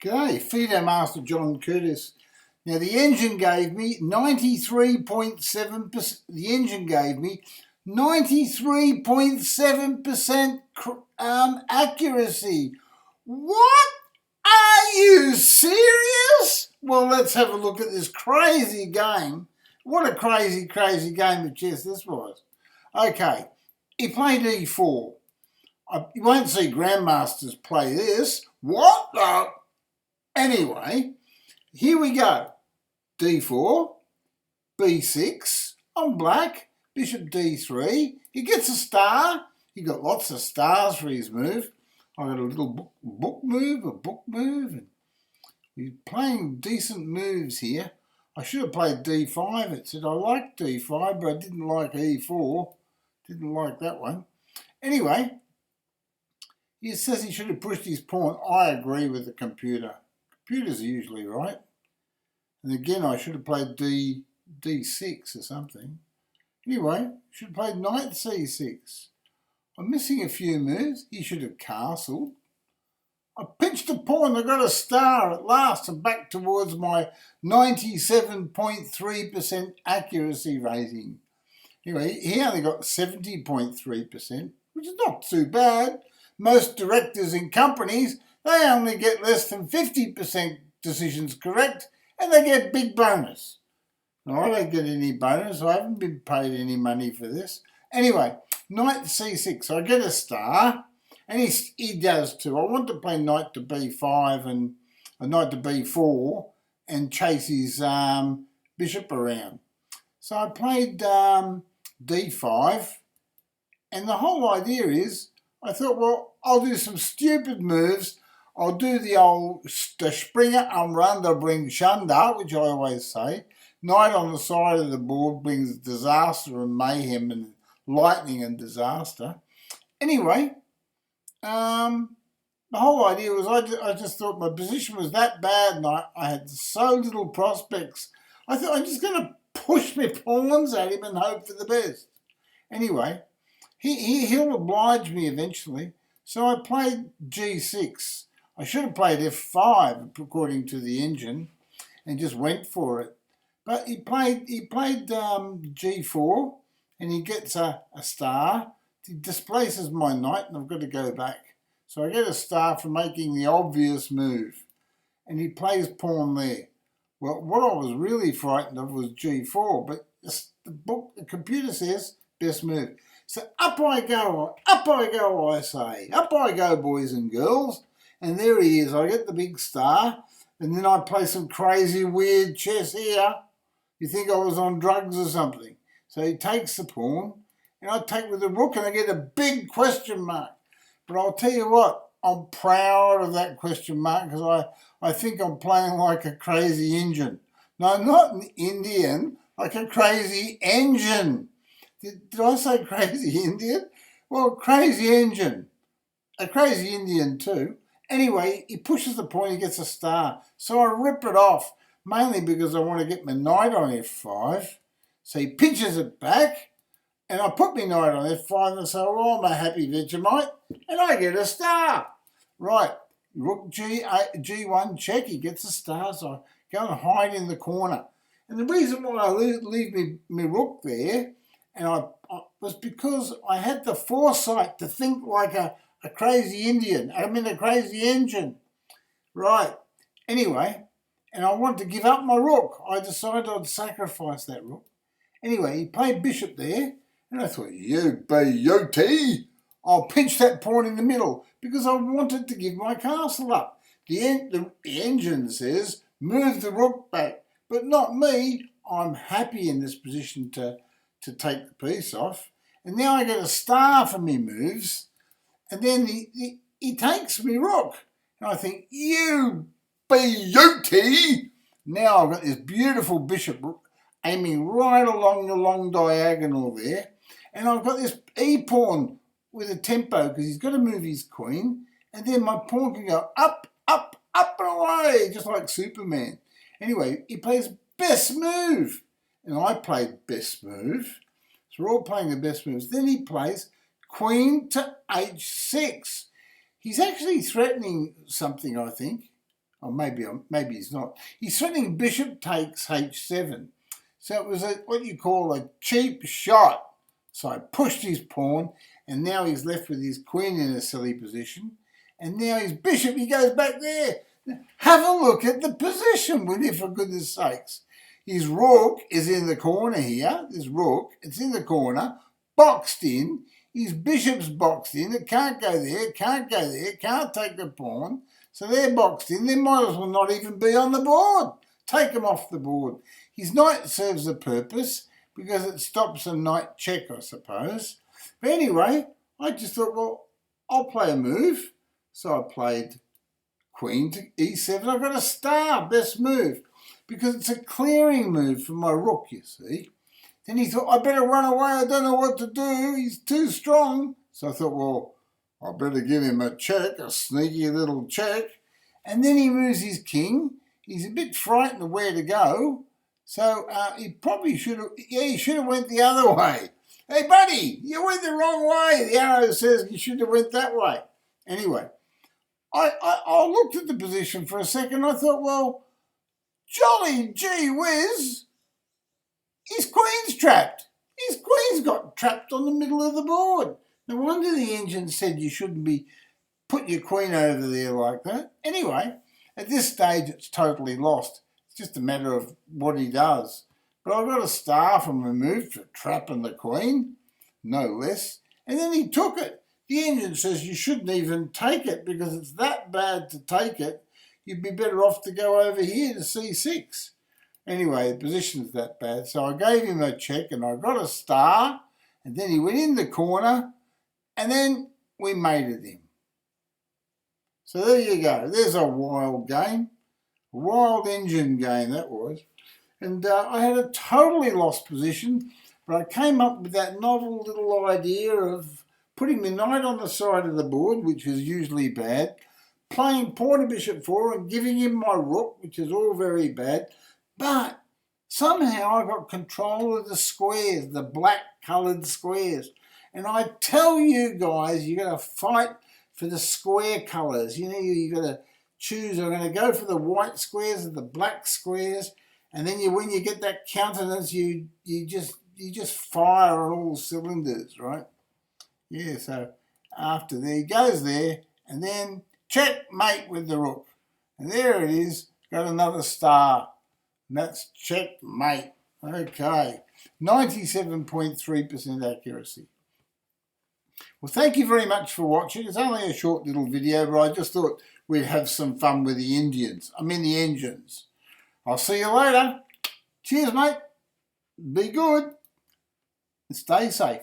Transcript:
G'day, FIDO Master John Curtis. Now the engine gave me 93.7%. The engine gave me 93.7% accuracy. What? Are you serious? Well, let's have a look at this crazy game. What a crazy game of chess this was. Okay, he played e4. You won't see grandmasters play this. What the? Anyway, here we go. d4, b6, on black, bishop d3. He gets a star. He got lots of stars for his move. I got a little book move. And he's playing decent moves here. I should have played d5. It said I liked d5, but I didn't like e4. Didn't like that one. Anyway, he says he should have pushed his pawn. I agree with the computer. Computers are usually right. And again, I should have played d6 or something. Anyway, should have played knight c6. I'm missing a few moves. He should have castled. I pinched a pawn. I got a star at last and back towards my 97.3% accuracy rating. Anyway, he only got 70.3%, which is not too bad. Most directors in companies, they only get less than 50% decisions correct, and they get big bonus. Now, I don't get any bonus. I haven't been paid any money for this. Anyway, knight c6. I get a star, and he does too. I want to play knight to b5 and a knight to b4 and chase his bishop around. So I played d5, and the whole idea is, I thought, well, I'll do some stupid moves. I'll do the Springer am Rande bringt Schande, which I always say. Knight on the side of the board brings disaster and mayhem and lightning and disaster. Anyway, the whole idea was I just thought my position was that bad and I had so little prospects. I thought I'm just going to push my pawns at him and hope for the best. Anyway, he'll oblige me eventually. So I played g6. I should have played f5 according to the engine and just went for it. But he played g4 and he gets a star. He displaces my knight and I've got to go back. So I get a star for making the obvious move. And he plays pawn there. Well, what I was really frightened of was g4, but the computer says best move. So up I go, I say. Up I go, boys and girls. And there he is. I get the big star. And then I play some crazy, weird chess here. You think I was on drugs or something. So he takes the pawn. And I take with the rook and I get a big question mark. But I'll tell you what, I'm proud of that question mark because I think I'm playing like a crazy engine. No, not an Indian, like a crazy engine. Did I say crazy Indian? Well, crazy engine. A crazy Indian too. Anyway, he pushes the pawn, he gets a star. So I rip it off, mainly because I want to get my knight on f5. So he pinches it back, and I put my knight on f5 and say, oh, I'm a happy Vegemite, and I get a star. Right, rook g1 check, he gets a star, so I go and hide in the corner. And the reason why I leave my rook there was because I had the foresight to think like a crazy Indian. I mean, a crazy engine. Right. Anyway, and I wanted to give up my rook. I decided I'd sacrifice that rook. Anyway, he played bishop there, and I thought, you beauty, I'll pinch that pawn in the middle because I wanted to give my castle up. The engine says, move the rook back, but not me. I'm happy in this position to take the piece off. And now I get a star for me moves. And then he takes me rook. And I think, you beauty. Now I've got this beautiful bishop aiming right along the long diagonal there. And I've got this e-pawn with a tempo because he's got to move his queen. And then my pawn can go up and away, just like Superman. Anyway, he plays best move. And I played best move. So we're all playing the best moves. Then he plays queen to h6. He's actually threatening something, I think. Or maybe he's not. He's threatening bishop takes h7. So it was what you call a cheap shot. So I pushed his pawn, and now he's left with his queen in a silly position. And now his bishop, he goes back there. Have a look at the position, will you, for goodness sakes. His rook is in the corner here. This rook, it's in the corner, boxed in. His bishop's boxed in. It can't go there, can't go there, can't take the pawn. So they're boxed in. They might as well not even be on the board. Take them off the board. His knight serves a purpose because it stops a knight check, I suppose. But anyway, I just thought, well, I'll play a move. So I played queen to e7. I got a star, best move, because it's a clearing move for my rook, you see. Then he thought, I better run away. I don't know what to do. He's too strong. So I thought, well, I better give him a check, a sneaky little check. And then he moves his king. He's a bit frightened of where to go. So he probably should have went the other way. Hey, buddy, you went the wrong way. The arrow says you should have went that way. Anyway, I looked at the position for a second. I thought, well, jolly gee whiz, his queen's trapped. His queen's got trapped on the middle of the board. No wonder the engine said you shouldn't be put your queen over there like that. Anyway, at this stage, it's totally lost. It's just a matter of what he does. But I got a star from a move for trapping the queen, no less. And then he took it. The engine says you shouldn't even take it because it's that bad to take it. You'd be better off to go over here to c6. Anyway, the position's that bad. So I gave him a check and I got a star. And then he went in the corner and then we mated him. So there you go. There's a wild game. A wild engine game that was. And I had a totally lost position, but I came up with that novel little idea of putting the knight on the side of the board, which is usually bad, playing pawn to bishop 4 and giving him my rook, which is all very bad. But somehow I got control of the squares, the black-coloured squares. And I tell you guys, you've got to fight for the square colours. You know, you've got to choose, I'm going to go for the white squares or the black squares. And then when you get that countenance, you just fire on all cylinders, right? Yeah, so after there, he goes there, and then checkmate with the rook. And there it is, got another star. And that's checkmate. Okay, 97.3% accuracy. Well, thank you very much for watching. It's only a short little video, but I just thought we'd have some fun with the engines. I'll see you later. Cheers, mate. Be good and stay safe.